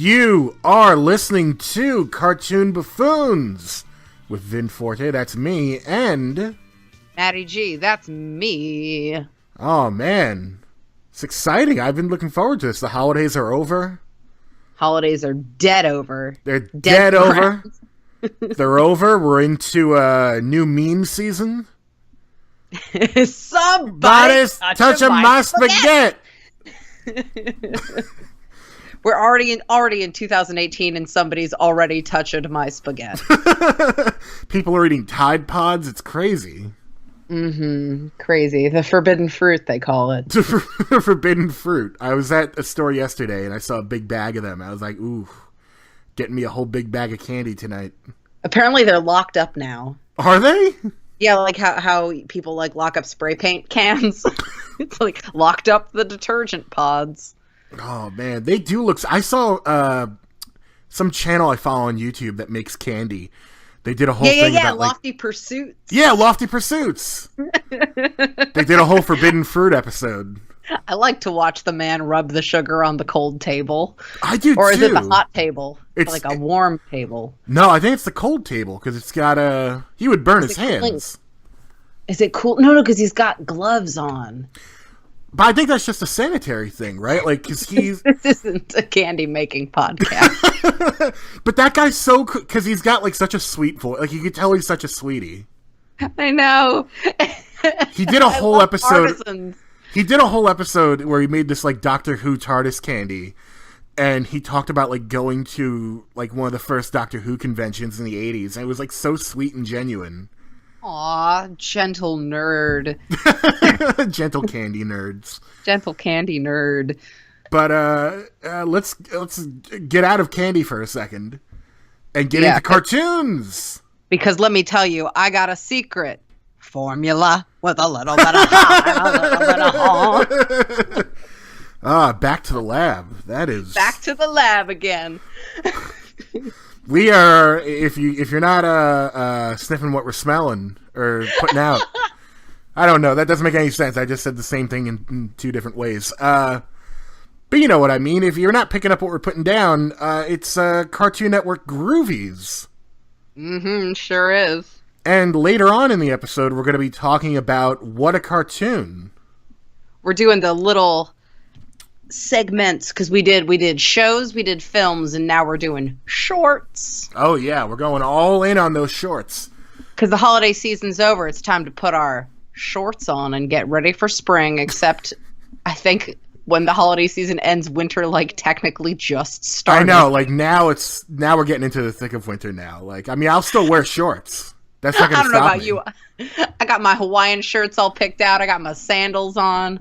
You are listening to Cartoon Buffoons with Vin Forte, that's me, and... Mady G, that's me. Oh, man. It's exciting. I've been looking forward to this. The holidays are over. Holidays are dead over. They're dead over. They're over. We're into a new meme season. Somebody's touching my spaghetti. We're already in 2018 and somebody's already touched my spaghetti. People are eating Tide Pods. It's crazy. Crazy. The forbidden fruit, they call it. Forbidden fruit. I was at a store yesterday and I saw a big bag of them. I was like, ooh, getting me a whole big bag of candy tonight. Apparently they're locked up now. Are they? Yeah, like how people like lock up spray paint cans. It's like locked up the detergent pods. Oh, man. They do look... I saw some channel I follow on YouTube that makes candy. They did a whole thing about... Lofty Pursuits. Yeah, Lofty Pursuits. They did a whole Forbidden Fruit episode. I like to watch the man rub the sugar on the cold table. I do, or too. Is it the hot table? It's like a warm table. No, I think it's the cold table, because it's got a... He would burn his hands. Is it cool? No, because he's got gloves on. But I think that's just a sanitary thing, right? Like, because he's... This isn't a candy-making podcast. But that guy's so... Because he's got, like, such a sweet voice. Like, you could tell he's such a sweetie. I know. He did a whole episode... Artisans. He did a whole episode where he made this, like, Doctor Who TARDIS candy. And he talked about, like, going to, like, one of the first Doctor Who conventions in the 80s. And it was, like, so sweet and genuine. Aw, gentle nerd. Gentle candy nerds. Gentle candy nerd. But let's get out of candy for a second and get into cartoons. Because let me tell you, I got a secret formula with a little bit of hot and a little bit of hot. Back to the lab. That is back to the lab again. We are, if you're not sniffing what we're smelling or putting out, I don't know. That doesn't make any sense. I just said the same thing in two different ways. But you know what I mean. If you're not picking up what we're putting down, it's Cartoon Network Groovies. Sure is. And later on in the episode, we're going to be talking about What a Cartoon. We're doing the little segments because we did shows, we did films, and now we're doing shorts. Oh yeah, we're going all in on those shorts because the holiday season's over. It's time to put our shorts on and get ready for spring, except I think when the holiday season ends, winter like technically just started. I know, like now we're getting into the thick of winter now. Like, I mean, I'll still wear shorts. That's not gonna stop me. I don't know about you. I got my Hawaiian shirts all picked out. I got my sandals on.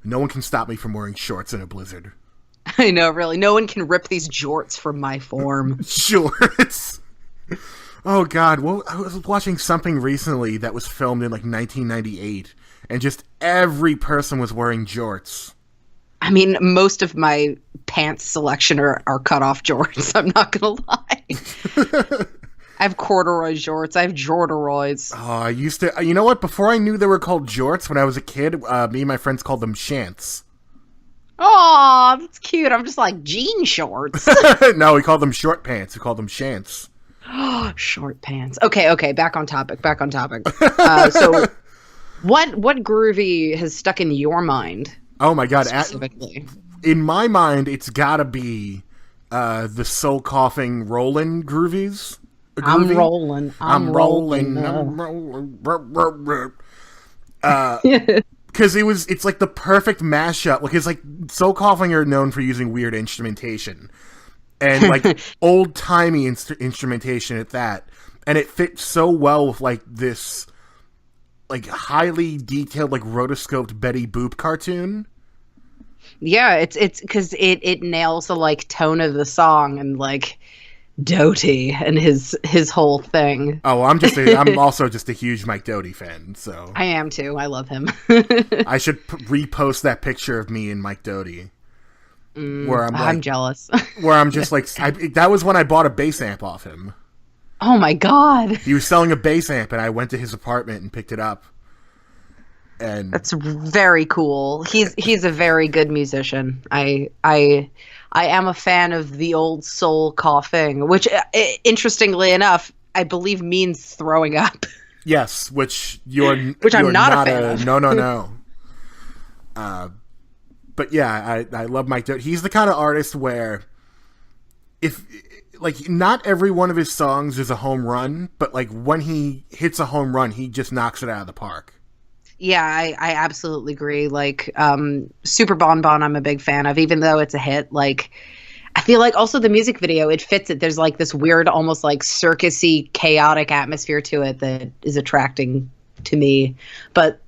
No one can stop me from wearing shorts in a blizzard. I know, really. No one can rip these jorts from my form. Shorts. Oh, God. Well, I was watching something recently that was filmed in, like, 1998, and just every person was wearing jorts. I mean, most of my pants selection are cut-off jorts. I'm not going to lie. I have corduroy jorts. I have jorduroys. Oh, I used to... You know what? Before I knew they were called jorts, when I was a kid, me and my friends called them shants. Aw, that's cute. I'm just like, jean shorts. No, we called them short pants. We called them shants. Short pants. Okay, back on topic. So, what groovy has stuck in your mind? Oh my God. Specifically. In my mind, it's gotta be the soul-coughing Rollin' Groovies. I'm rolling. Because it's like the perfect mashup. Like, it's like Soul Coughing are known for using weird instrumentation and like old timey instrumentation at that, and it fits so well with like this like highly detailed like rotoscoped Betty Boop cartoon. Yeah, it's because it nails the like tone of the song and like Doty and his whole thing. Oh, I'm also just a huge Mike Doty fan, so I am too. I love him. I should repost that picture of me and Mike Doty, where I'm jealous. Where I'm just like, that was when I bought a bass amp off him. Oh my God! He was selling a bass amp, and I went to his apartment and picked it up. And that's very cool. He's a very good musician. I am a fan of the old soul coughing, which, interestingly enough, I believe means throwing up. Yes, which I'm not a fan of. No. But yeah, I love Mike Doe. He's the kind of artist where not every one of his songs is a home run, but like when he hits a home run, he just knocks it out of the park. Yeah, I absolutely agree. Like, Super Bon Bon, I'm a big fan of, even though it's a hit. Like, I feel like also the music video, it fits it. There's like this weird, almost like circusy, chaotic atmosphere to it that is attracting to me. But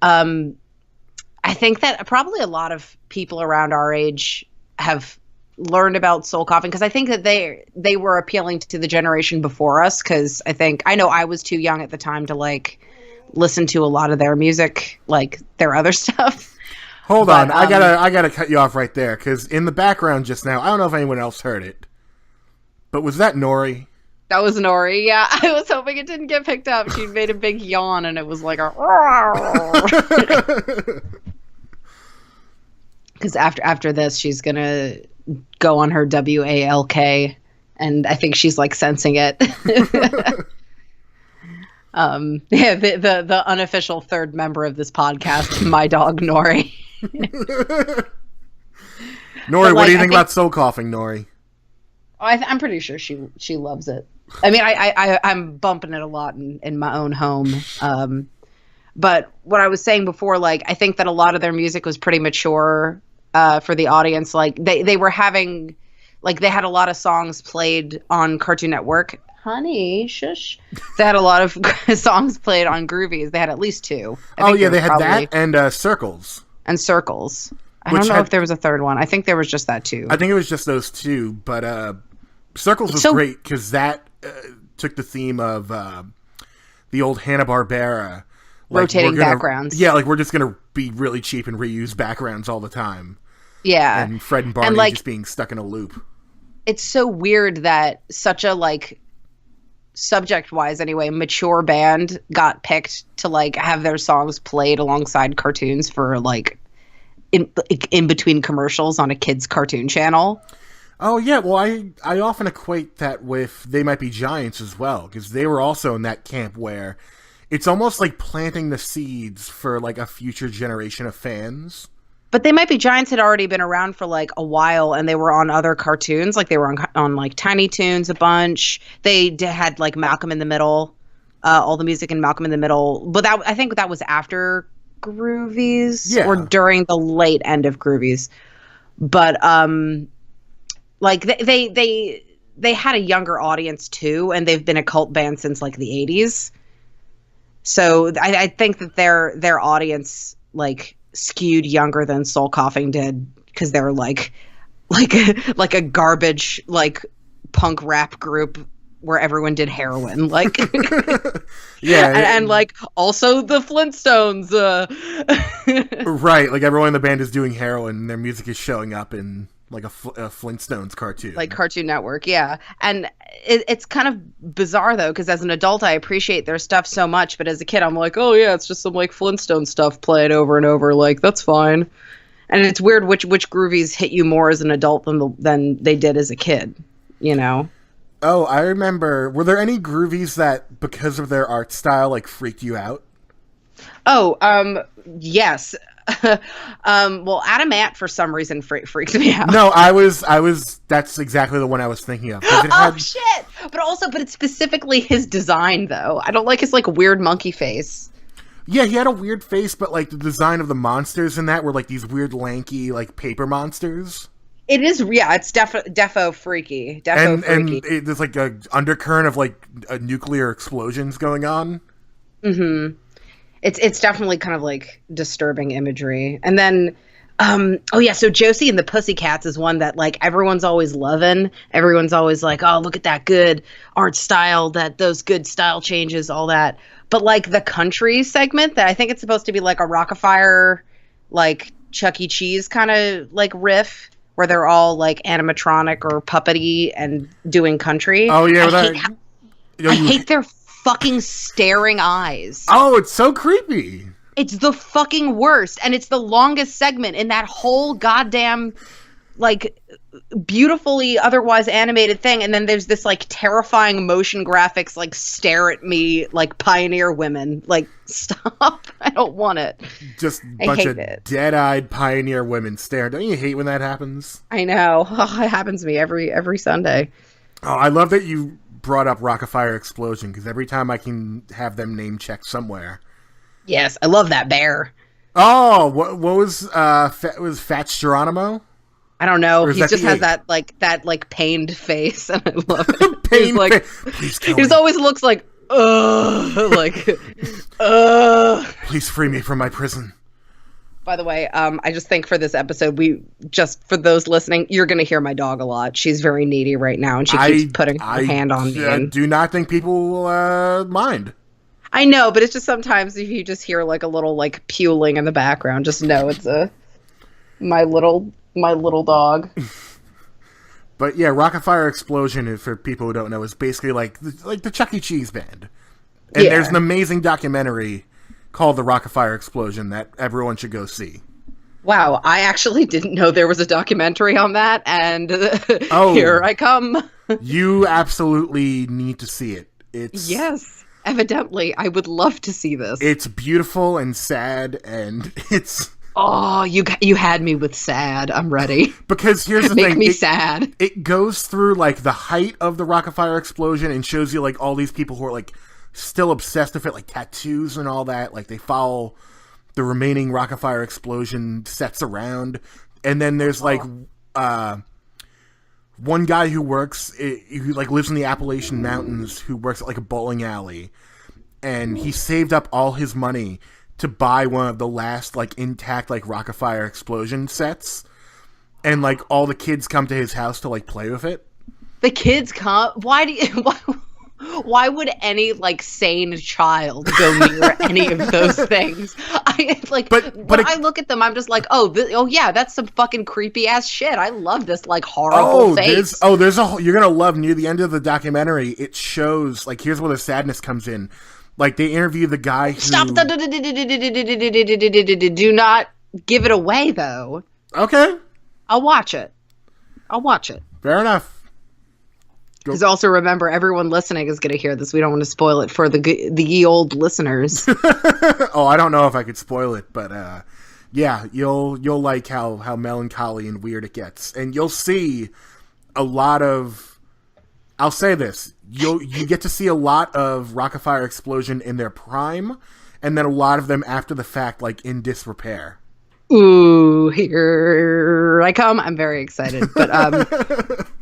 I think that probably a lot of people around our age have learned about soul coughing because I think that they were appealing to the generation before us. Because I know I was too young at the time to like listen to a lot of their music, like their other stuff. Hold on, I gotta cut you off right there because in the background just now, I don't know if anyone else heard it, but was that Nori? That was Nori. Yeah, I was hoping it didn't get picked up. She made a big yawn, and it was like a. Because after this, she's gonna go on her WALK, and I think she's like sensing it. Yeah, the unofficial third member of this podcast, my dog Nori. Nori, what do you think about soul coughing, Nori? I'm pretty sure she loves it. I mean, I'm bumping it a lot in my own home. But what I was saying before, like, I think that a lot of their music was pretty mature for the audience. Like, they were having, like, they had a lot of songs played on Cartoon Network. Honey, shush. They had a lot of songs played on Groovies. They had at least two. They had that and Circles. And Circles. I don't know if there was a third one. I think there was just that two. I think it was just those two, but Circles was great because that took the theme of the old Hanna-Barbera. Like, rotating backgrounds. Yeah, like we're just going to be really cheap and reuse backgrounds all the time. Yeah. And Fred and Barney like, just being stuck in a loop. It's so weird that such a, like, subject-wise anyway, mature band got picked to, like, have their songs played alongside cartoons for, like, in between commercials on a kid's cartoon channel. Oh, yeah, well, I often equate that with They Might Be Giants as well, because they were also in that camp where it's almost like planting the seeds for, like, a future generation of fans. But They Might Be Giants had already been around for, like, a while, and they were on other cartoons. Like, they were on like, Tiny Toons a bunch. They had, like, Malcolm in the Middle, all the music in Malcolm in the Middle. But I think that was after Groovies, or during the late end of Groovies. But, like, they had a younger audience, too, and they've been a cult band since, like, the 80s. So I think that their audience, like, skewed younger than Soul Coughing did because they were like a garbage, like, punk rap group where everyone did heroin, like. Yeah, and like also the Flintstones, right, like everyone in the band is doing heroin and their music is showing up in like a Flintstones cartoon, like Cartoon Network. Yeah, and it's kind of bizarre though, because as an adult I appreciate their stuff so much, but as a kid I'm like, oh yeah, it's just some like Flintstone stuff played over and over, like that's fine. And it's weird which Groovies hit you more as an adult than they did as a kid, you know. Oh, I remember. Were there any Groovies that, because of their art style, like, freaked you out? Oh, yes. Well, Adam Ant, for some reason, freaked me out. No, I was, that's exactly the one I was thinking of. Oh, shit! But it's specifically his design, though. I don't like his, like, weird monkey face. Yeah, he had a weird face, but, like, the design of the monsters in that were, like, these weird, lanky, like, paper monsters. It is, yeah, it's defo freaky. And there's like a undercurrent of like nuclear explosions going on. Mm-hmm. It's definitely kind of like disturbing imagery. And then, oh yeah, so Josie and the Pussycats is one that like everyone's always loving. Everyone's always like, oh, look at that good art style, those good style changes, all that. But like the country segment that I think it's supposed to be like a Rock-afire, like Chuck E. Cheese kind of like riff, where they're all like animatronic or puppety and doing country. Oh yeah, I hate their fucking staring eyes. Oh, it's so creepy. It's the fucking worst, and it's the longest segment in that whole goddamn, like, beautifully otherwise animated thing. And then there's this, like, terrifying motion graphics, like, stare at me, like, pioneer women. Like, stop. I don't want it. Just a bunch of dead-eyed pioneer women stare. Don't you hate when that happens? I know. Oh, it happens to me every Sunday. Oh, I love that you brought up Rock-afire Explosion, because every time I can have them name checked somewhere. Yes, I love that bear. Oh, what was Fats Geronimo? I don't know. He just has that pained face, and I love it. Pained like, please kill he just me. always looks like, Please free me from my prison. By the way, I just think for this episode, for those listening, you're going to hear my dog a lot. She's very needy right now, and she keeps putting her hand on me. I do not think people will mind. I know, but it's just sometimes if you just hear like a little like puling in the background, just know it's my little dog. But yeah, Rock-afire Explosion, for people who don't know, is basically like the Chuck E. Cheese band. And there's an amazing documentary called The Rock-afire Explosion that everyone should go see. Wow, I actually didn't know there was a documentary on that, and here I come. You absolutely need to see it. Yes, evidently, I would love to see this. It's beautiful and sad, and it's... Oh, you had me with sad. I'm ready. Because here's the thing. Make me sad. It goes through, like, the height of the Rock-afire Explosion and shows you, like, all these people who are, like, still obsessed with it, like tattoos and all that. Like, they follow the remaining Rock-afire Explosion sets around. And then there's, like, one guy who lives in the Appalachian Mountains, who works at, like, a bowling alley. And he saved up all his money to buy one of the last, like, intact, like, Rock-afire Explosion sets. And, like, all the kids come to his house to, like, play with it. The kids come? Why would any, like, sane child go near any of those things? I look at them, I'm just like, yeah, that's some fucking creepy-ass shit. I love this, like, horrible face. You're gonna love, near the end of the documentary, it shows, like, here's where the sadness comes in. Like, they interview the guy who... Stop! Do not give it away, though. Okay. I'll watch it. Fair enough. Because also remember, everyone listening is going to hear this. We don't want to spoil it for the ye old listeners. Oh, I don't know if I could spoil it, but yeah, you'll like how melancholy and weird it gets, and you'll see a lot of... I'll say this: you get to see a lot of Rock-afire Explosion in their prime, and then a lot of them after the fact, like in disrepair. Ooh, here I come. I'm very excited. But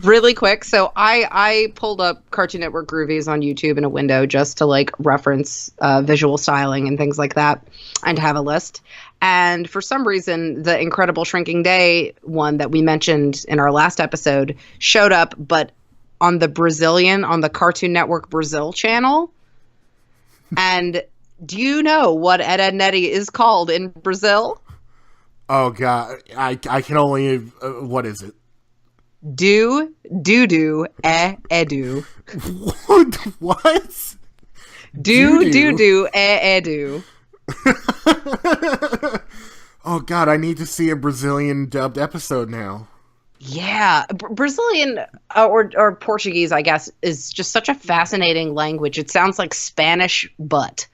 really quick, so I pulled up Cartoon Network Groovies on YouTube in a window just to like reference visual styling and things like that, and to have a list. And for some reason, the Incredible Shrinking Day one that we mentioned in our last episode showed up, but on the Cartoon Network Brazil channel. And do you know what Ed, Edd n Eddy is called in Brazil? Oh God, I can only. What is it? Do edu. What? Do edu. Oh God, I need to see a Brazilian dubbed episode now. Yeah, Brazilian or Portuguese, I guess, is just such a fascinating language. It sounds like Spanish, but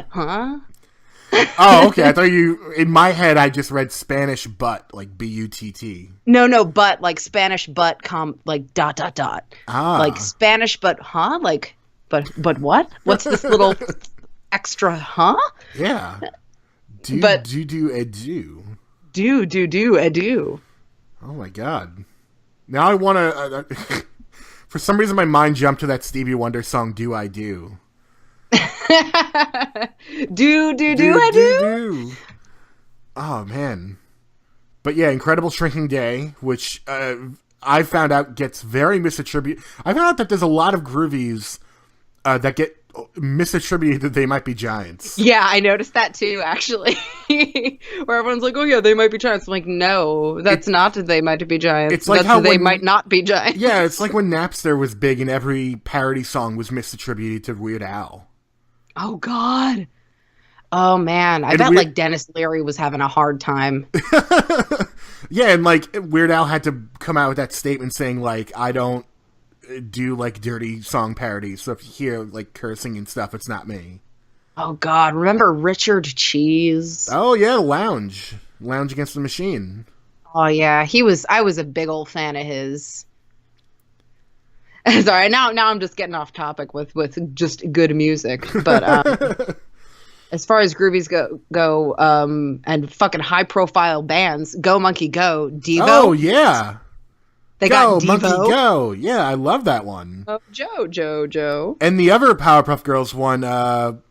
huh? Oh, okay. I thought in my head, I just read Spanish butt, like B-U-T-T. No, but like Spanish butt, like ... Ah. Like Spanish but, huh? Like, but what? What's this little extra, huh? Yeah. Do edu. Do edu. Oh my God. Now I want to... for some reason, my mind jumped to that Stevie Wonder song, Do I Do. do I do? Oh man. But yeah, Incredible Shrinking Day, which I found out gets very misattributed. I found out that there's a lot of Groovies that get misattributed that they might be giants. Yeah, I noticed that too, actually. Where everyone's like, oh yeah, they might be giants. I'm like, no, that's not they might be giants. It's like how they might not be giants. Yeah, it's like when Napster was big and every parody song was misattributed to Weird Al. Oh God. Oh man, I And bet like Dennis Leary was having a hard time. Yeah, and like Weird Al had to come out with that statement saying like, I don't do like dirty song parodies, so if you hear like cursing and stuff, it's not me. Oh God, remember Richard Cheese? Oh yeah, Lounge Against the Machine. Oh yeah, I was a big old fan of his. Sorry, now I'm just getting off topic with just good music, but as far as Groovies go, and fucking high profile bands, Go Monkey Go, DEVO. Oh yeah, they Go got DEVO. Monkey Go. Yeah, I love that one. Oh, Joe. And the other Powerpuff Girls one, what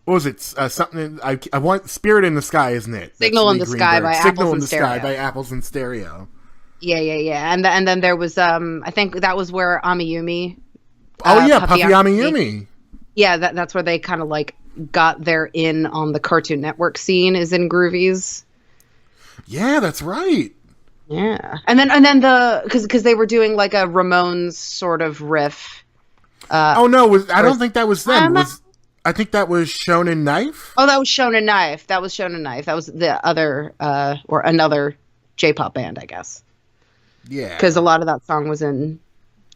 was it? Something I want Spirit in the Sky, isn't it? Signal in the Sky by Signal Apples in and the Stereo. Sky by Apples and Stereo. Yeah. And then there was I think that was where Amiyumi. Oh yeah, Puffy Amiyumi. Yeah, that's where they kind of like got their in on the Cartoon Network scene, is in Groovies. Yeah, that's right. Yeah, and then the because they were doing like a Ramones sort of riff. I don't think that was them. I think that was Shonen Knife. Oh, that was Shonen Knife. That was the other or another J-pop band, I guess. Yeah, because a lot of that song was in.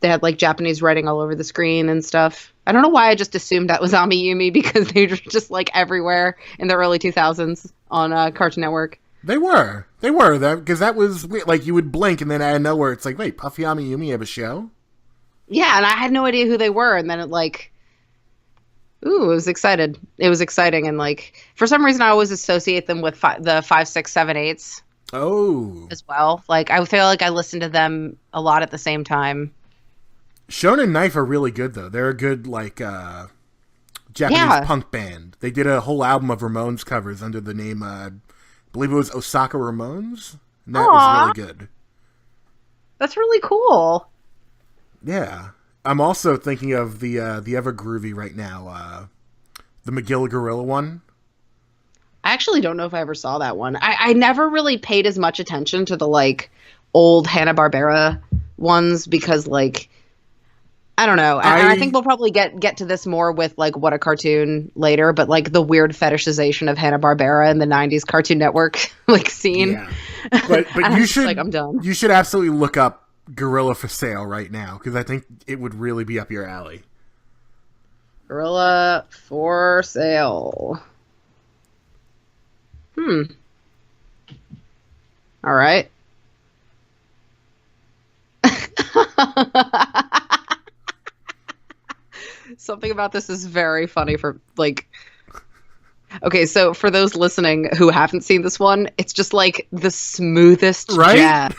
They had like Japanese writing all over the screen and stuff. I don't know why I just assumed that was Amiyumi because they were just like everywhere in the early 2000s on Cartoon Network. They were that because that was like you would blink and then out of nowhere it's like, wait, Puffy Amiyumi have a show? Yeah, and I had no idea who they were, and then it like, ooh, it was excited. It was exciting, and like for some reason I always associate them with the 5, 6, 7, 8s. Oh, as well. Like I feel like I listened to them a lot at the same time. Shonen Knife are really good though. They're a good like Japanese punk band. They did a whole album of Ramones covers under the name I believe it was Osaka Ramones. And that was really good. That's really cool. Yeah. I'm also thinking of the ever groovy right now, the McGill Gorilla one. I actually don't know if I ever saw that one. I never really paid as much attention to the like old Hanna-Barbera ones because like I don't know. And I think we'll probably get to this more with like What a Cartoon later, but like the weird fetishization of Hanna-Barbera in the 90s Cartoon Network like scene. Yeah. But you should like I'm done. You should absolutely look up Gorilla for Sale right now because I think it would really be up your alley. Gorilla for Sale. All right. Something about this is very funny for like okay, so for those listening who haven't seen this one, it's just like the smoothest jazz.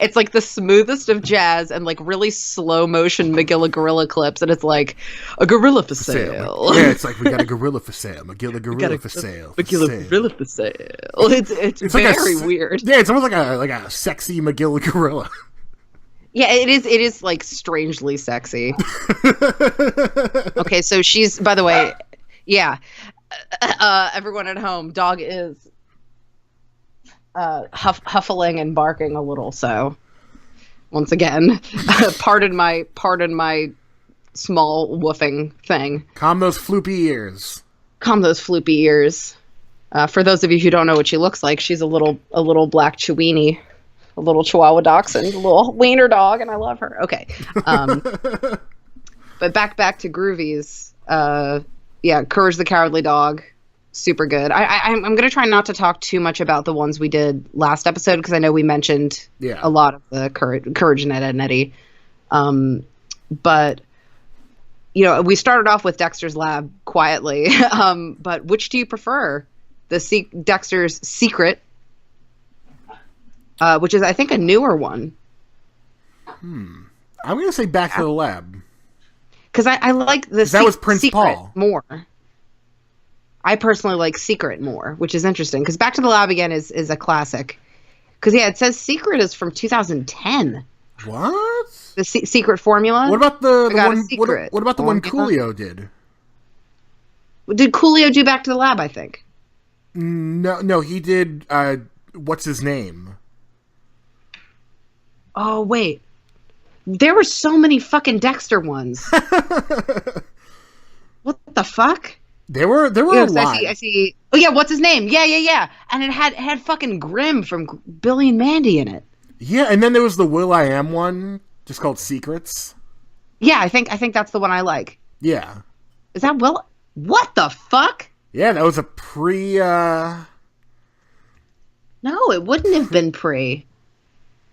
It's like the smoothest of jazz and like really slow motion Magilla Gorilla clips, and it's like a gorilla for sale. Yeah, it's like we got a gorilla for sale. Magilla Gorilla for sale. Magilla Gorilla for sale. It's very like weird. Yeah, it's almost like a sexy Magilla Gorilla. Yeah, it is like strangely sexy. Okay, so she's, by the way, yeah. Everyone at home, dog is huffling and barking a little. So once again, pardon my small woofing thing. Calm those floopy ears. For those of you who don't know what she looks like, she's a little black Chiweenie, a little Chihuahua dachshund, a little wiener dog, and I love her. Okay, but back to Groovies. Yeah, Courage the Cowardly Dog, super good. I'm going to try not to talk too much about the ones we did last episode because I know we mentioned a lot of the Courage and Ed, Edd n Eddy. But, you know, we started off with Dexter's Lab quietly. But which do you prefer? Dexter's Secret, which is, I think, a newer one. I'm going to say Back to the Lab. Because I like the that was Prince Secret Paul more. I personally like Secret more, which is interesting. Because Back to the Lab again is a classic. Because yeah, it says Secret is from 2010. What? The Secret Formula. What about the one? What about the one Formula? Coolio did? Did Coolio do Back to the Lab? I think. No, he did. What's his name? Oh wait. There were so many fucking Dexter ones. What the fuck? There were a lot. I see. Oh yeah, what's his name? Yeah. And it had fucking Grimm from Billy and Mandy in it. Yeah, and then there was the Will.i.am one, just called Secrets. Yeah, I think that's the one I like. Yeah. Is that Will? What the fuck? Yeah, that was a pre. No, it wouldn't have been pre.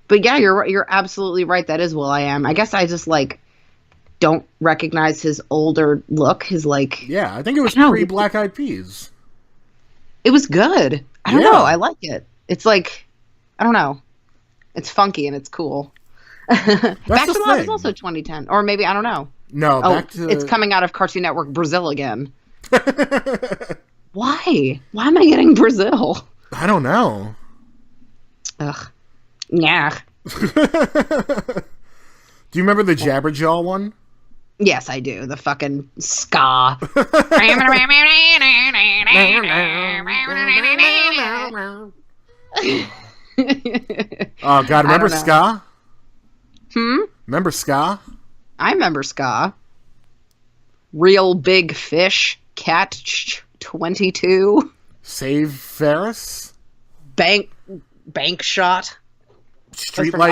But yeah, you're absolutely right. That is Will.i.am. I guess I just like don't recognize his older look. His like. Yeah, I think it was pre Black Eyed Peas. It was good. I don't know. I like it. It's like, I don't know. It's funky and it's cool. Back to the Lab is also 2010, or maybe I don't know. No, it's coming out of Cartoon Network Brazil again. Why? Why am I getting Brazil? I don't know. Ugh. Yeah. Do you remember the Jabberjaw one? Yes, I do. The fucking ska. Oh God, remember ska? Remember ska? I remember ska. Real Big Fish, Catch 22. Save Ferris? Bank Shot. Streetlight.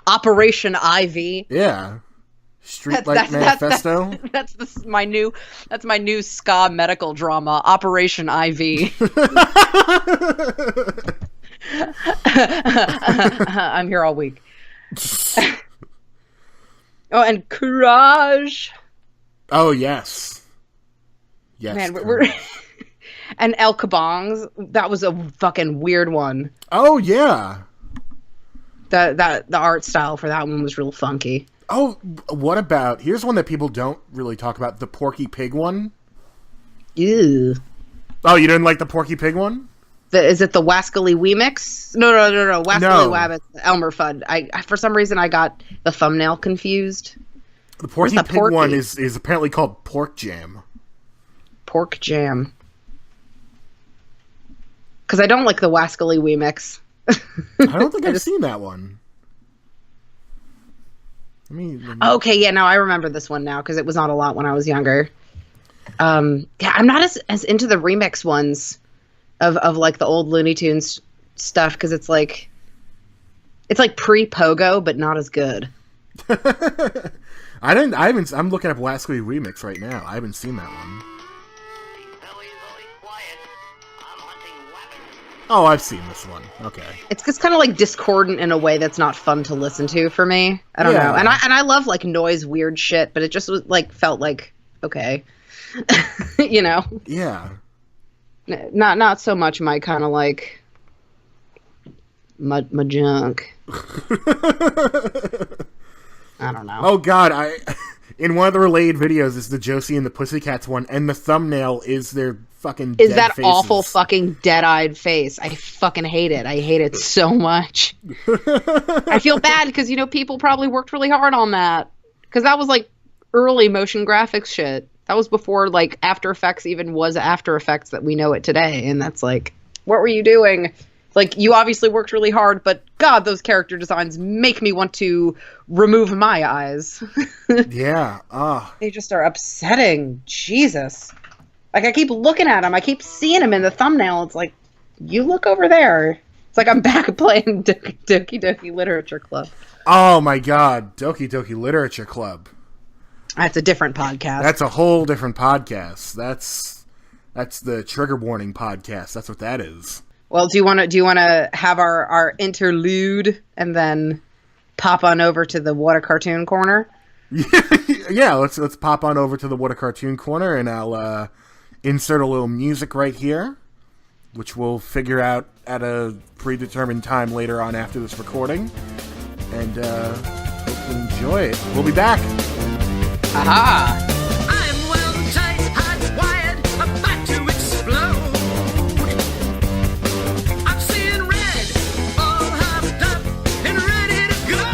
Operation Ivy. Yeah. Streetlight Manifesto. That's my new ska medical drama, Operation Ivy. I'm here all week. Oh, and Courage. Oh yes. Yes. Man, we're and El Kabongs. That was a fucking weird one. Oh yeah. The art style for that one was real funky. Oh, what about, here's one that people don't really talk about, the Porky Pig one. Ew. Oh, you didn't like the Porky Pig one? Is it the Wascally Wemix? No. Wascally Wabbits, Elmer Fudd. I for some reason I got the thumbnail confused. The Porky Pig one is apparently called Pork Jam. Pork Jam. Because I don't like the Wascally Wemix. I don't think I've seen that one. Okay, yeah, no, I remember this one now because it was on a lot when I was younger. Yeah, I'm not as into the remix ones of like the old Looney Tunes stuff because it's like pre-Pogo but not as good. I'm looking up Wascally Remix right now. I haven't seen that one. Oh, I've seen this one. Okay. It's just kind of like discordant in a way that's not fun to listen to for me. I don't know. And I love like noise weird shit, but it just was like felt like okay. You know? Yeah. Not so much my kind of like my junk. I don't know. Oh God, in one of the relayed videos is the Josie and the Pussycats one, and the thumbnail is their fucking dead that faces. Awful fucking dead-eyed face. I fucking hate it. I hate it so much. I feel bad because, you know, people probably worked really hard on that. Because that was, like, early motion graphics shit. That was before, like, After Effects even was After Effects that we know it today. And that's like, what were you doing? Like, you obviously worked really hard, but God, those character designs make me want to remove my eyes. Yeah. They just are upsetting. Jesus. Like, I keep looking at him. I keep seeing him in the thumbnail. It's like, you look over there. It's like I'm back playing Doki Doki Literature Club. Oh, my God. Doki Doki Literature Club. That's a different podcast. That's a whole different podcast. That's the Trigger Warning podcast. That's what that is. Well, do you want to have our interlude and then pop on over to the What a Cartoon Corner? Yeah, let's pop on over to the What a Cartoon Corner, and I'll insert a little music right here, which we'll figure out at a predetermined time later on after this recording, and hope you enjoy it. We'll be back. Aha! I'm well tight, hardwired, about to explode. I'm seeing red, all hopped up and ready to go.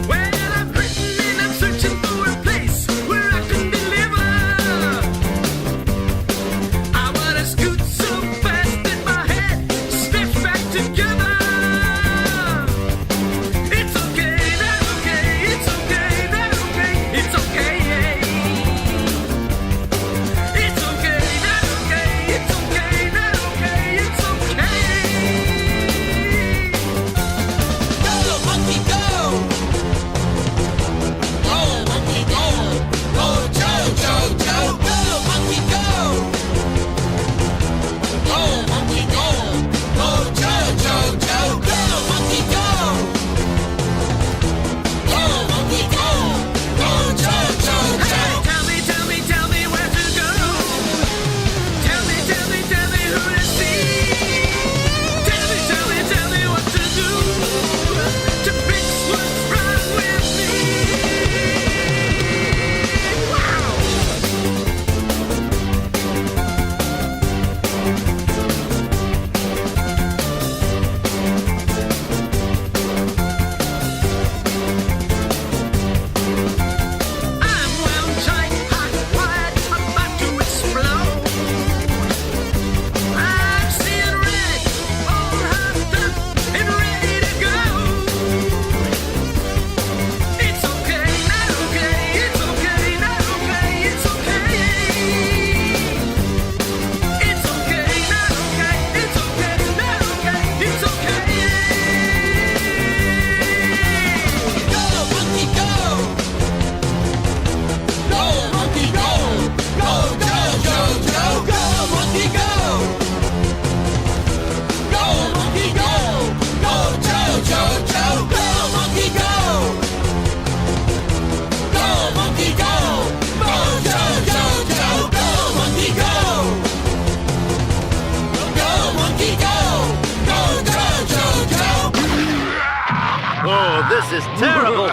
Well, I've written and I'm searching for a place where I can deliver. I wanna scoot so fast that my head snaps back together. It's okay, that's okay, it's okay, that's Oh, this is terrible.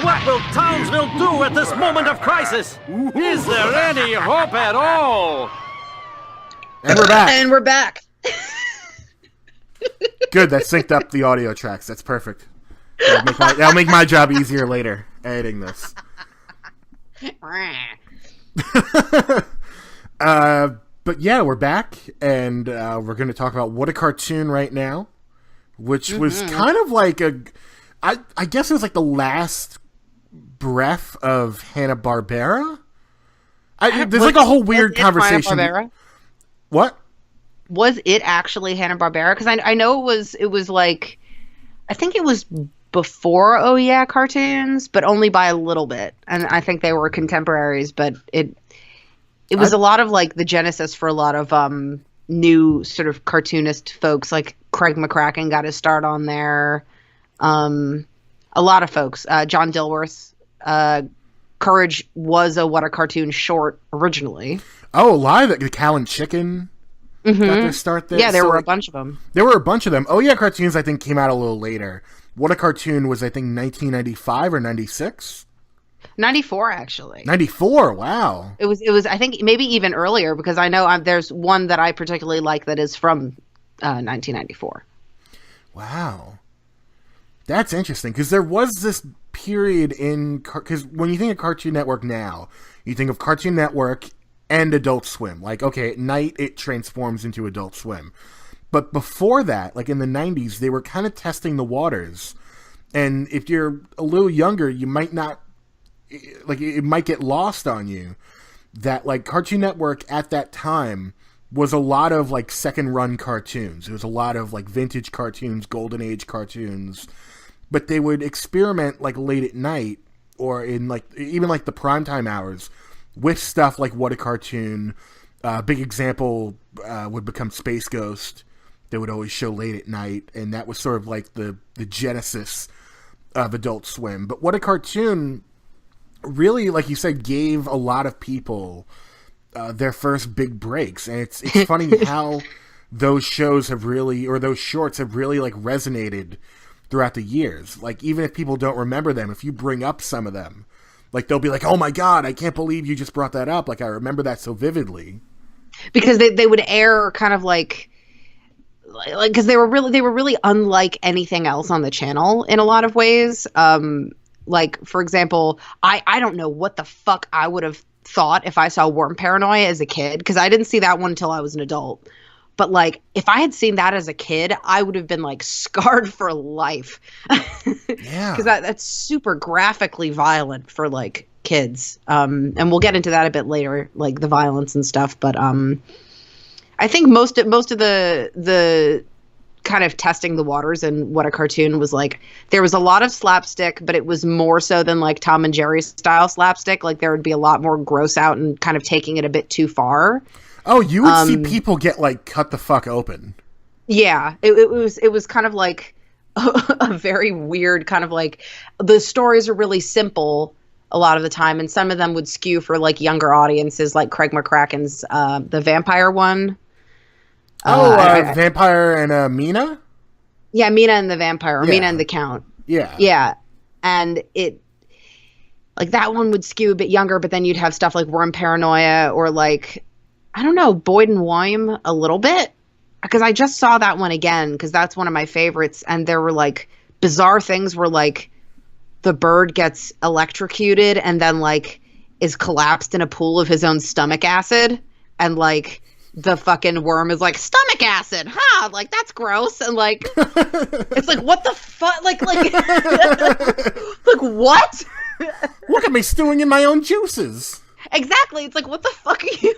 What will Townsville do at this moment of crisis? Is there any hope at all? And we're back. And we're back. Good, that synced up the audio tracks. That's perfect. That'll make my job easier later, editing this. But yeah, we're back, and we're going to talk about What a Cartoon right now, which was kind of like I guess it was like the last breath of Hanna-Barbera. There's like a whole weird conversation. Hanna-Barbera? What? Was it actually Hanna-Barbera? Because I know it was like, I think it was before Oh Yeah cartoons, but only by a little bit. And I think they were contemporaries, but it was a lot of like the genesis for a lot of new sort of cartoonist folks, like Craig McCracken got his start on there. A lot of folks, John Dilworth, Courage was a What a Cartoon short originally. Oh, a lot of the Cow and Chicken got their start there. Yeah, there were a bunch of them. There were a bunch of them. Oh Yeah cartoons, I think, came out a little later. What a Cartoon was, I think, 1995 or 96? 94, actually. 94, wow. It was. I think maybe even earlier, because I know there's one that I particularly like that is from 1994. Wow, that's interesting, because there was this period because when you think of Cartoon Network now, you think of Cartoon Network and Adult Swim. Like, okay, at night it transforms into Adult Swim. But before that, like in the 90s, they were kind of testing the waters. And if you're a little younger, you might not, like, it might get lost on you that, like, Cartoon Network at that time was a lot of, like, second-run cartoons. It was a lot of, like, vintage cartoons, golden age cartoons. But they would experiment, like, late at night or in, like, even, like, the primetime hours with stuff like What a Cartoon. Big example would become Space Ghost. They would always show late at night, and that was sort of like the genesis of Adult Swim. But What a Cartoon really, like you said, gave a lot of people their first big breaks. And it's funny how those shows have really, or those shorts have really, like, resonated throughout the years. Like, even if people don't remember them, if you bring up some of them, like, they'll be like, oh my God, I can't believe you just brought that up. Like, I remember that so vividly. Because they would air kind of like because they were really unlike anything else on the channel in a lot of ways. Like, for example, I don't know what the fuck I would have thought if I saw Worm Paranoia as a kid, because I didn't see that one until I was an adult. But, like, if I had seen that as a kid, I would have been, like, scarred for life. Yeah. Because that's super graphically violent for, like, kids. And we'll get into that a bit later, like the violence and stuff. But I think most of the kind of testing the waters and What a Cartoon was like, there was a lot of slapstick, but it was more so than like Tom and Jerry style slapstick. Like, there would be a lot more gross out and kind of taking it a bit too far. Oh, you would see people get, like, cut the fuck open. Yeah, it was kind of like a very weird kind of, like, the stories are really simple a lot of the time, and some of them would skew for, like, younger audiences, like Craig McCracken's the vampire one. Vampire and Mina? Yeah, Mina and the Vampire, or Yeah. Mina and the Count. Yeah. Yeah, and it, like, that one would skew a bit younger, but then you'd have stuff like Worm Paranoia or, like, I don't know, Boyd and Wyme a little bit, because I just saw that one again, because that's one of my favorites, and there were, like, bizarre things where, like, the bird gets electrocuted and then, like, is collapsed in a pool of his own stomach acid, and, like, the fucking worm is like, stomach acid, huh? Like, that's gross. And, like, it's like, what the fuck? Like, like what? Look at me stewing in my own juices. Exactly. It's like, what the fuck are you?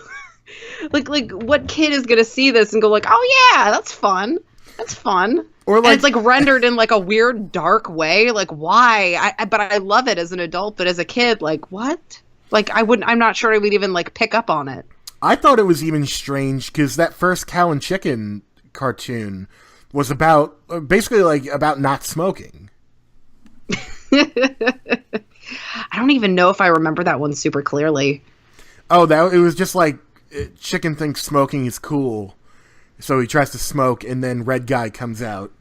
like, what kid is gonna see this and go like, oh yeah, that's fun. That's fun. Or like, and it's like rendered in like a weird, dark way. Like, why? But I love it as an adult. But as a kid, like, what? Like, I'm not sure I would even like pick up on it. I thought it was even strange because that first Cow and Chicken cartoon was about basically like about not smoking. I don't even know if I remember that one super clearly. Oh, it was just like Chicken thinks smoking is cool, so he tries to smoke, and then Red Guy comes out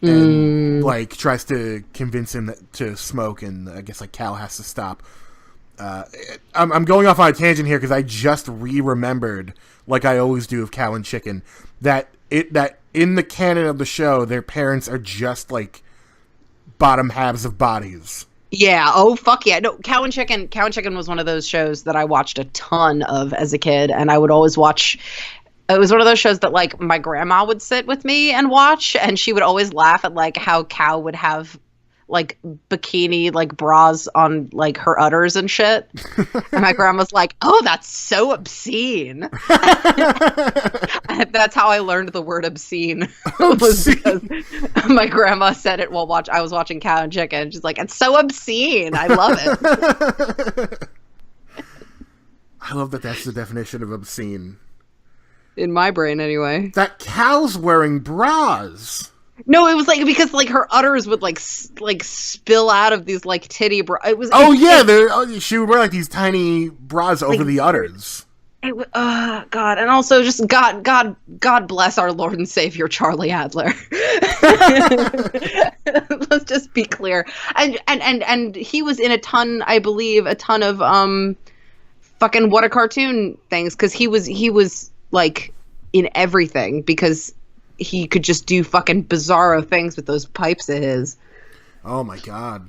and like tries to convince him to smoke, and I guess like Cal has to stop. I'm going off on a tangent here because I just remembered, like I always do with Cow and Chicken, that in the canon of the show, their parents are just like bottom halves of bodies. Yeah. Oh, fuck yeah. No, Cow and Chicken was one of those shows that I watched a ton of as a kid, and I would always watch. It was one of those shows that like my grandma would sit with me and watch, and she would always laugh at like how Cow would have like bikini like bras on like her udders and shit. And my grandma's like, "Oh, that's so obscene." That's how I learned the word obscene. Was because my grandma said it while I was watching Cow and Chicken. She's like, "It's so obscene. I love it." I love that that's the definition of obscene. In my brain, anyway. That Cow's wearing bras. No, it was like because like her udders would like spill out of these like titty bras. It was. Oh yeah, she would wear like these tiny bras over the udders. It was, God, and also just God bless our Lord and Savior Charlie Adler. Let's just be clear, and he was in a ton of fucking What a Cartoon things because he was like in everything because he could just do fucking bizarro things with those pipes of his. Oh my God.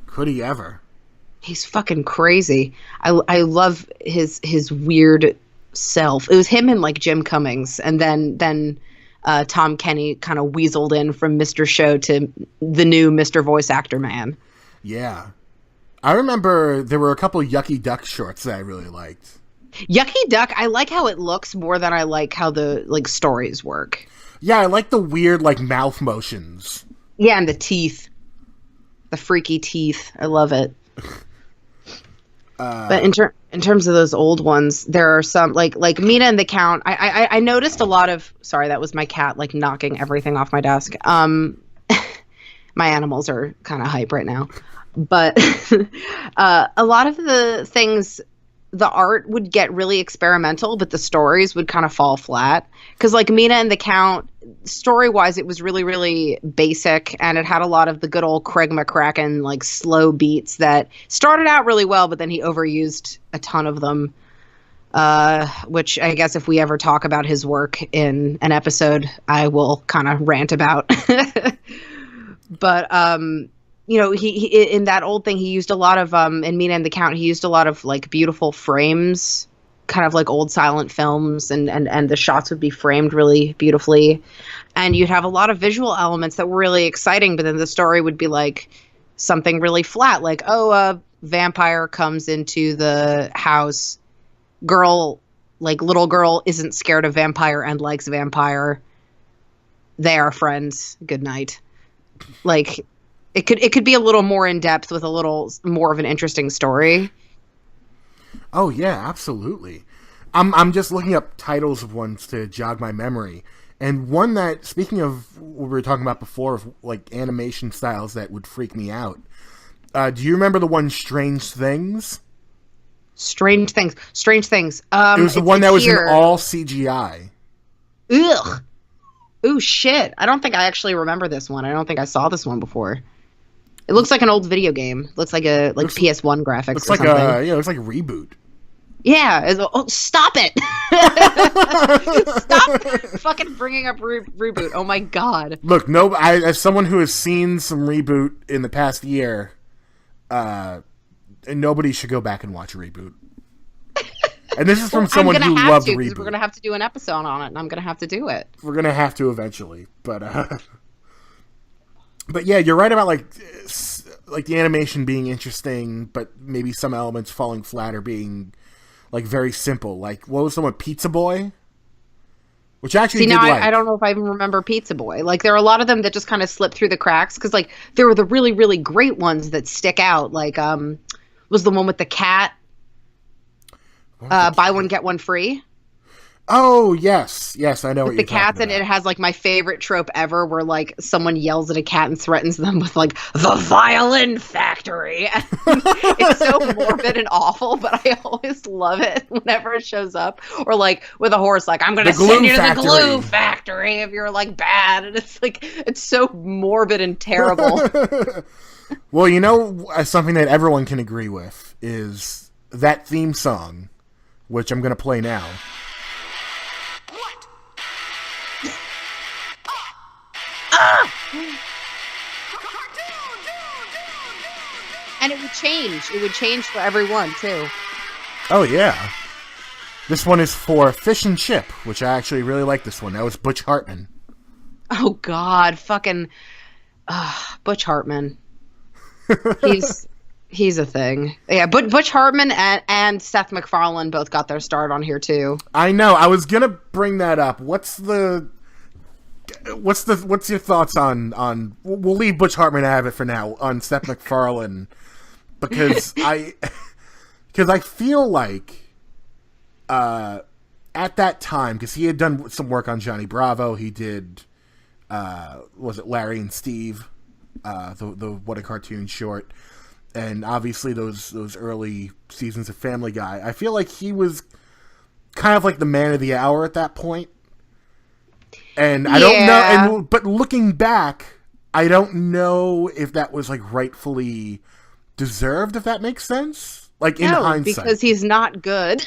Could he ever? He's fucking crazy. I love his weird self. It was him and like Jim Cummings, and then Tom Kenny kind of weaseled in from Mr. Show to the new Mr. Voice Actor Man. Yeah. I remember there were a couple Yucky Duck shorts that I really liked. Yucky Duck, I like how it looks more than I like how the like stories work. Yeah, I like the weird like mouth motions. Yeah, and the teeth. The freaky teeth. I love it. But in terms of those old ones, there are some like Mina and the Count. I noticed a lot of. Sorry, that was my cat like knocking everything off my desk. My animals are kind of hype right now, but a lot of the things, the art would get really experimental, but the stories would kind of fall flat. Because like Mina and the Count, story-wise, it was really, really basic, and it had a lot of the good old Craig McCracken like slow beats that started out really well, but then he overused a ton of them. Which I guess if we ever talk about his work in an episode, I will kind of rant about. But you know, he in that old thing, he used a lot of in Mina and the Count, he used a lot of like beautiful frames, kind of like old silent films, and the shots would be framed really beautifully, and you'd have a lot of visual elements that were really exciting, but then the story would be like something really flat, like, oh, a vampire comes into the house, little girl isn't scared of vampire and likes vampire, they are friends, good night. Like, it could be a little more in depth with a little more of an interesting story. Oh yeah, absolutely. I'm just looking up titles of ones to jog my memory, and one that, speaking of what we were talking about before, of like animation styles that would freak me out. Do you remember the one Strange Things? Strange Things. It was the one that was in all CGI. Ugh. Ooh, shit. I don't think I actually remember this one. I don't think I saw this one before. It looks like an old video game. Looks like PS1 graphics. Looks like something. Looks like a reboot. Yeah. Oh, stop it! Stop fucking bringing up reboot. Oh my God. Look, as someone who has seen some reboot in the past year, nobody should go back and watch a reboot. And this is from someone who loved reboot. We're gonna have to do an episode on it, and I'm gonna have to do it. We're gonna have to eventually, but yeah, you're right about like the animation being interesting, but maybe some elements falling flat or being like very simple. Like, what was the one, Pizza Boy? Which actually I don't know if I even remember Pizza Boy. Like, there are a lot of them that just kind of slip through the cracks, because like there were the really, really great ones that stick out. Like, was the one with the cat? Buy one, get one free. Oh, yes. Yes, I know what With you're the cats, talking and it about. has like my favorite trope ever where like someone yells at a cat and threatens them with like the violin factory. And it's so morbid and awful, but I always love it whenever it shows up. Or like with a horse, like I'm gonna The glue send you to the factory. glue factory if you're like bad. And it's like it's so morbid and terrible. Well, you know, something that everyone can agree with is that theme song, which I'm going to play now. And it would change. It would change for everyone too. Oh, yeah. This one is for Fish and Chip, which I actually really like this one. That was Butch Hartman. Oh God, fucking Butch Hartman. He's a thing. Yeah, but Butch Hartman and Seth MacFarlane both got their start on here too. I know. I was gonna bring that up. What's your thoughts on? We'll leave Butch Hartman out of it for now. On Seth MacFarlane, because I feel like at that time, because he had done some work on Johnny Bravo. He did was it Larry and Steve, the What a Cartoon short. And obviously those early seasons of Family Guy. I feel like he was kind of like the man of the hour at that point. And I don't know. But looking back, I don't know if that was like rightfully deserved. If that makes sense, like in hindsight, because he's not good.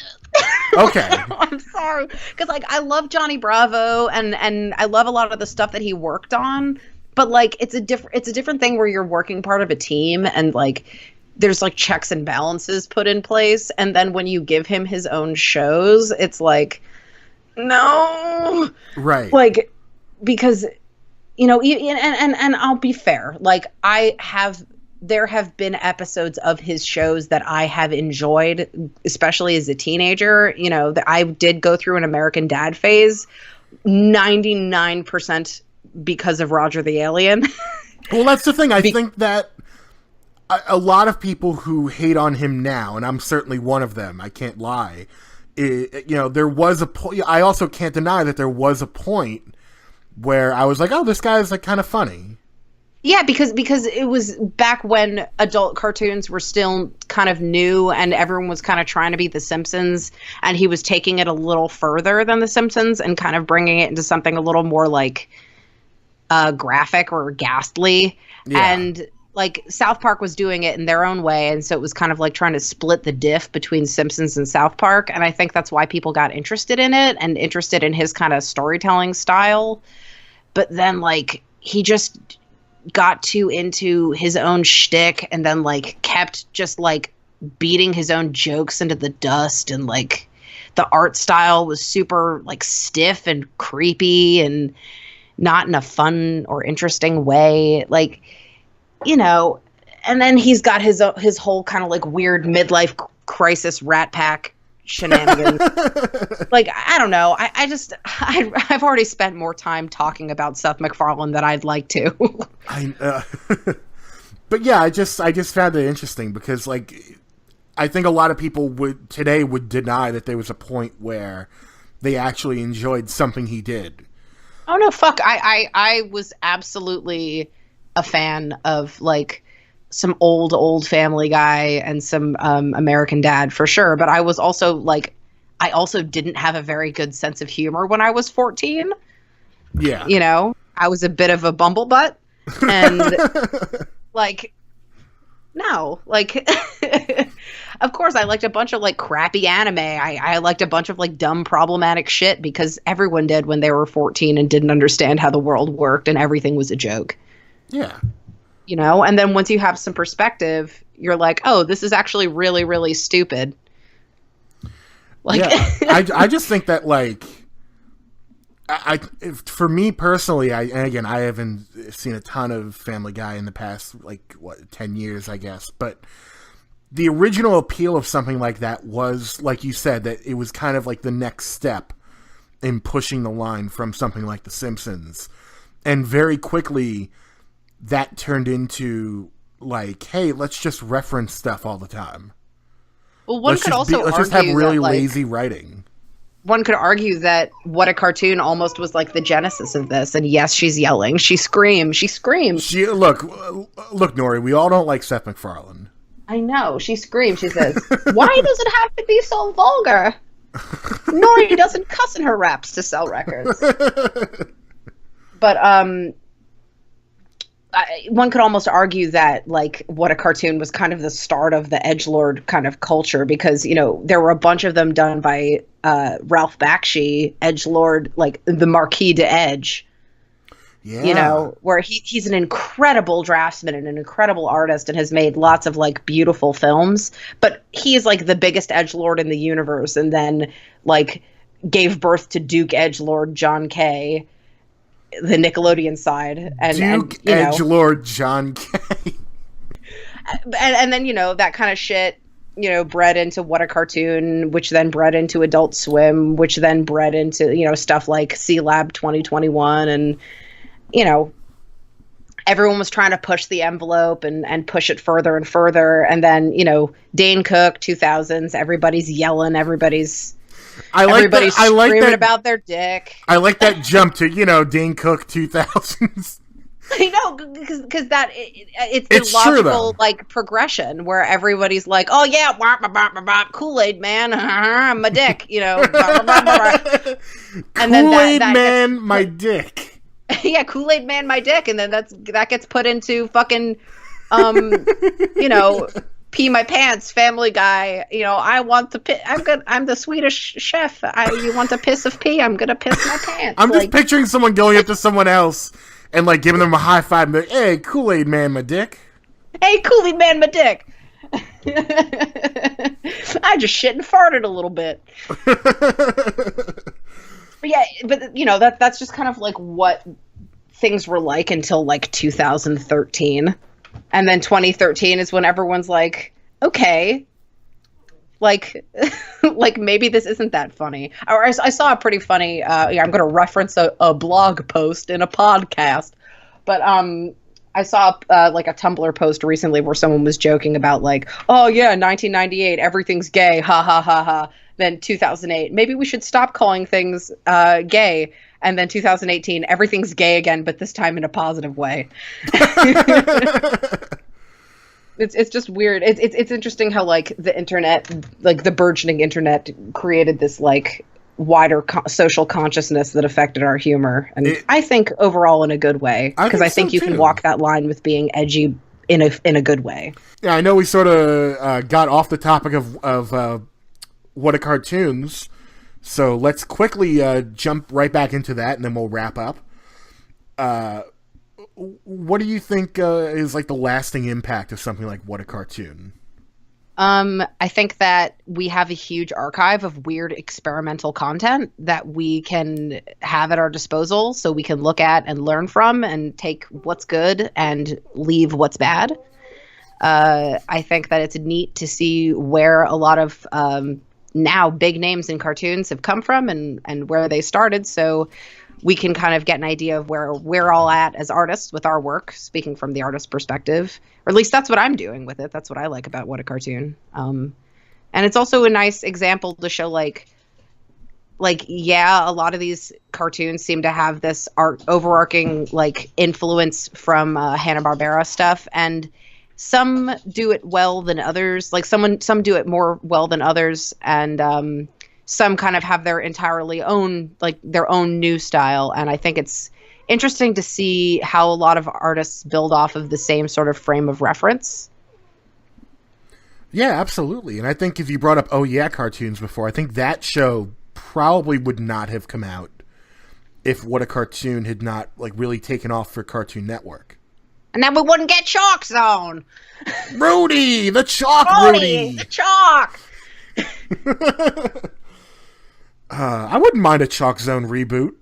Okay, I'm sorry, because like I love Johnny Bravo and I love a lot of the stuff that he worked on. But like it's a different thing where you're working part of a team and like there's like checks and balances put in place, and then when you give him his own shows, it's like no, right? Like because you know, and I'll be fair, like there have been episodes of his shows that I have enjoyed, especially as a teenager. You know, that I did go through an American Dad phase, 99%. Because of Roger the Alien. Well, that's the thing. I think that a lot of people who hate on him now, and I'm certainly one of them, I can't lie, there was a point. I also can't deny that there was a point where I was like, oh, this guy's like kind of funny. Yeah, because it was back when adult cartoons were still kind of new and everyone was kind of trying to be The Simpsons, and he was taking it a little further than The Simpsons and kind of bringing it into something a little more like graphic or ghastly. Yeah. And like South Park was doing it in their own way, and so it was kind of like trying to split the diff between Simpsons and South Park, and I think that's why people got interested in it and interested in his kind of storytelling style. But then like he just got too into his own shtick and then like kept just like beating his own jokes into the dust, and like the art style was super like stiff and creepy and not in a fun or interesting way, like, you know. And then he's got his whole kind of like weird midlife crisis Rat Pack shenanigans. Like, I don't know. I've already spent more time talking about Seth MacFarlane than I'd like to. But yeah, I just found it interesting because like I think a lot of people would deny that there was a point where they actually enjoyed something he did. Oh no, fuck. I was absolutely a fan of like some old Family Guy and some American Dad for sure. But I was also like, I also didn't have a very good sense of humor when I was 14. Yeah. You know, I was a bit of a bumblebutt and like, no, like, of course I liked a bunch of like crappy anime. I liked a bunch of like dumb problematic shit because everyone did when they were 14 and didn't understand how the world worked and everything was a joke. Yeah. You know, and then once you have some perspective, you're like, oh, this is actually really, really stupid. Like, yeah. I just think that like, for me personally, and again, I haven't seen a ton of Family Guy in the past, like, 10 years, I guess. But the original appeal of something like that was, like you said, that it was kind of like the next step in pushing the line from something like The Simpsons. And very quickly, that turned into, like, hey, let's just reference stuff all the time. Well, one could also argue let's just have really that, like, lazy writing. one could argue that What a Cartoon almost was like the genesis of this. And yes, she's yelling. She screams. She screams. Look, Nori, we all don't like Seth MacFarlane. I know. She screams. She says, "Why does it have to be so vulgar? Nori doesn't cuss in her raps to sell records." But one could almost argue that, like, What a Cartoon was kind of the start of the edgelord kind of culture, because, you know, there were a bunch of them done by Ralph Bakshi, edgelord, like the Marquis de Edge. Yeah. You know, where he's an incredible draftsman and an incredible artist and has made lots of, like, beautiful films. But he is, like, the biggest edgelord in the universe, and then, like, gave birth to Duke Edgelord John Kay, the Nickelodeon side, and Duke Edgelord John Kay. and then, you know, that kind of shit, you know, bred into What a Cartoon, which then bred into Adult Swim, which then bred into, you know, stuff like C-Lab 2021, and, you know, everyone was trying to push the envelope and push it further and further, and then, you know, Dane Cook 2000s, everybody's yelling, everybody's screaming about their dick. I like that jump to, you know, Dane Cook 2000s. I know, because that it's a logical, like, progression where everybody's like, "Oh yeah, Kool-Aid man, my dick," you know, and then Kool-Aid man, my dick. Yeah, Kool-Aid man, my dick, and then that gets put into fucking, you know, Pee My Pants, Family Guy. You know, I want to piss. I'm the Swedish chef. You want a piss of pee? I'm gonna piss my pants. I'm just picturing someone going up to someone else and, like, giving them a high five. Like, "Hey, Kool-Aid man, my dick." Hey, Kool-Aid man, my dick. I just shit and farted a little bit. Yeah, but, you know, that's just kind of like what things were like until, like, 2013. And then 2013 is when everyone's like, okay, like, like, maybe this isn't that funny. Or I saw a pretty funny, I'm going to reference a blog post in a podcast, but I saw like a Tumblr post recently where someone was joking about, like, "Oh yeah, 1998, everything's gay, ha ha ha ha." Then 2008, maybe we should stop calling things gay. And then 2018, everything's gay again, but this time in a positive way. It's just weird. It's interesting how, like, the internet, like the burgeoning internet, created this, like, wider social consciousness that affected our humor, and I think overall in a good way, because I think you can walk that line with being edgy in a good way. Yeah, I know we sort of got off the topic of What a Cartoons. So let's quickly jump right back into that, and then we'll wrap up. What do you think is, like, the lasting impact of something like What a Cartoon? I think that we have a huge archive of weird experimental content that we can have at our disposal, so we can look at and learn from and take what's good and leave what's bad. I think that it's neat to see where a lot of now big names in cartoons have come from and where they started, so we can kind of get an idea of where we're all at as artists with our work, speaking from the artist perspective, or at least that's what I'm doing with it. That's what I like about What a Cartoon. And it's also a nice example to show, like, yeah, a lot of these cartoons seem to have this overarching, like, influence from Hanna-Barbera stuff, and some do it well than others. Like, some do it more well than others, and some kind of have their entirely own, like, their own new style. And I think it's interesting to see how a lot of artists build off of the same sort of frame of reference. Yeah, absolutely. And I think if you brought up Oh Yeah Cartoons before, I think that show probably would not have come out if What a Cartoon had not, like, really taken off for Cartoon Network. And then we wouldn't get Chalk Zone. Rudy! The Chalk Rudy! The Chalk! I wouldn't mind a Chalk Zone reboot.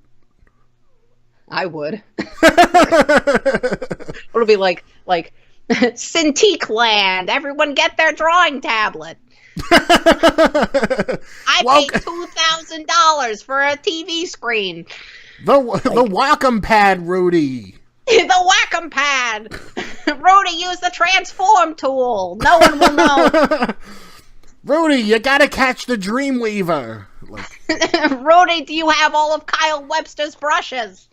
I would. It'll be like Cintiq Land. Everyone get their drawing tablet. I paid $2,000 for a TV screen. The Wacom Pad, Rudy. The Wacom Pad. Rudy, use the transform tool. No one will know. Rudy, you gotta catch the Dreamweaver. Like, Rody, do you have all of Kyle Webster's brushes?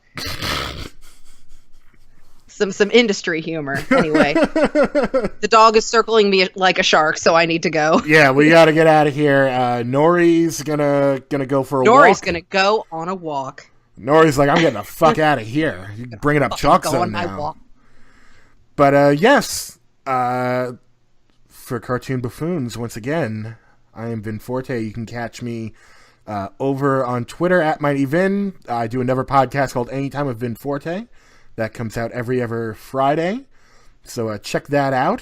Some industry humor. Anyway, the dog is circling me like a shark, so I need to go. yeah, we got to get out of here. Nori's gonna go for a walk. Nori's gonna go on a walk. Nori's like, I'm getting the fuck out of here. You're bringing up Chalk Go Zone on my now. walk. But yes, for Cartoon Buffoons, once again, I am Vin Forte. You can catch me over on Twitter at MightyVin. I do another podcast called Anytime with Vin Forte that comes out every other Friday. So check that out.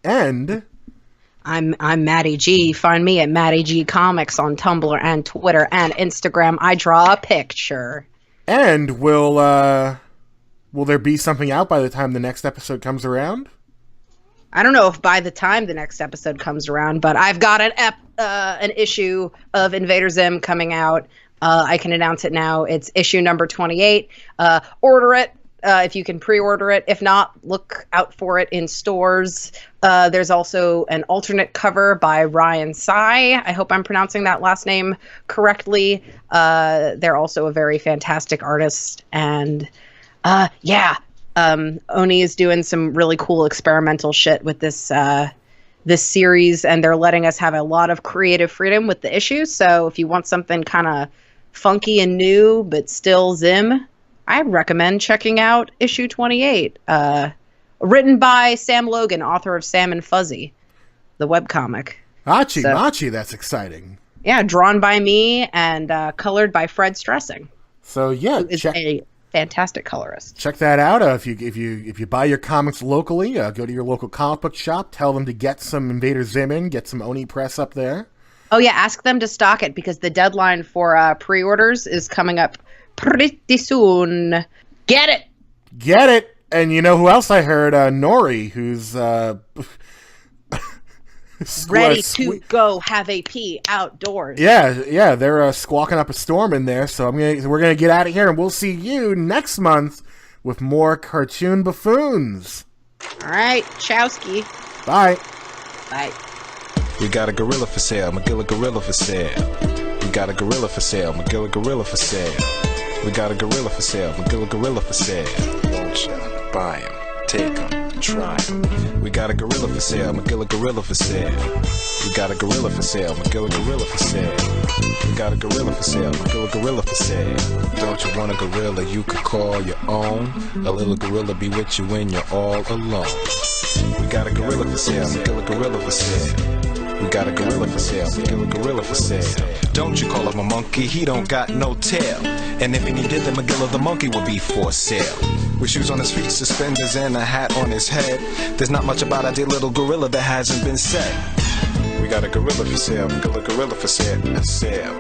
And I'm Mady G. Find me at Mady G Comics on Tumblr and Twitter and Instagram. I draw a picture. And will there be something out by the time the next episode comes around? I don't know if by the time the next episode comes around, but I've got an issue of Invader Zim coming out. I can announce it now. It's issue number 28. Order it if you can pre-order it. If not, look out for it in stores. There's also an alternate cover by Ryan Tsai. I hope I'm pronouncing that last name correctly. They're also a very fantastic artist. And Oni is doing some really cool experimental shit with this series, and they're letting us have a lot of creative freedom with the issues. So if you want something kind of funky and new but still Zim, I recommend checking out issue 28. Written by Sam Logan, author of Sam and Fuzzy, the webcomic. Machi, that's exciting. Yeah, drawn by me and colored by Fred Stressing. So yeah, who is a fantastic colorist. Check that out. If you buy your comics locally, go to your local comic book shop. Tell them to get some Invader Zim in. Get some Oni Press up there. Oh yeah, ask them to stock it because the deadline for pre-orders is coming up pretty soon. Get it. And you know who else I heard? Nori, who's ready to go have a pee outdoors. Yeah, they're squawking up a storm in there. So we're gonna get out of here, and we'll see you next month with more Cartoon Buffoons. All right, Chowski. Bye. Bye. We got a gorilla for sale, McGilla gorilla for sale. We got a gorilla for sale, McGilla gorilla for sale. We got a gorilla for sale, McGilla gorilla for sale. Won't ya buy him, take him, try him. We got a gorilla for sale, McGilla gorilla for sale. We got a gorilla for sale, McGilla gorilla for sale. We got a gorilla for sale, McGilla gorilla for sale. Don't you want a gorilla you could call your own? A little gorilla be with you when you're all alone. We got a gorilla for sale, McGilla gorilla for sale. We got a gorilla for sale, McGilla gorilla for sale. Don't you call him a monkey, he don't got no tail. And if he needed, then McGilla the monkey would be for sale. With shoes on his feet, suspenders, and a hat on his head. There's not much about our dear little gorilla that hasn't been said. We got a gorilla for sale, McGilla gorilla for sale.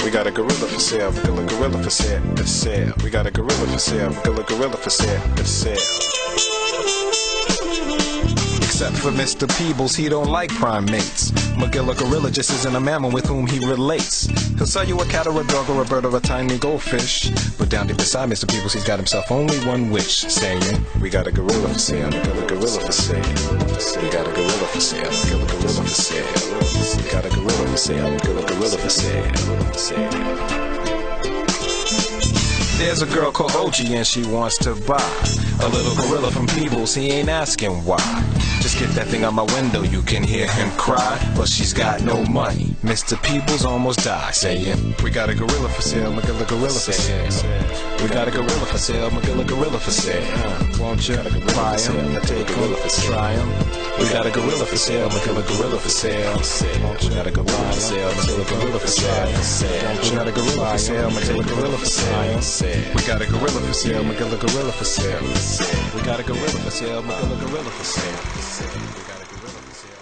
We got a gorilla for sale, McGilla gorilla for sale. We got a gorilla for sale, McGilla gorilla for sale. Except for Mr. Peebles, he don't like primates. McGilla Gorilla just isn't a mammal with whom he relates. He'll sell you a cat or a dog or a bird or a tiny goldfish. But down deep beside Mr. Peebles, he's got himself only one wish, saying, we got a gorilla for sale, McGilla gorilla for sale. We got a gorilla for sale, McGilla gorilla for sale. We got a gorilla for sale, McGilla gorilla for sale. There's a girl called OG and she wants to buy a little gorilla from Peebles, he ain't asking why. Just get that thing out my window, you can hear him cry. But she's got no money, Mr. Peebles almost died, saying, we got a gorilla for sale, McGilla gorilla for sale. We got a gorilla for sale, McGilla gorilla for sale. Won't you buy him, take a look, try him. We got a gorilla for sale, McGilla gorilla for sale. We got a gorilla for sale, McGilla gorilla for sale. We got a gorilla for sale, McGilla gorilla for sale. We got a gorilla for sale, McGilla gorilla for sale. We got a gorilla for sale, McGilla gorilla for sale. We got a gorilla for sale.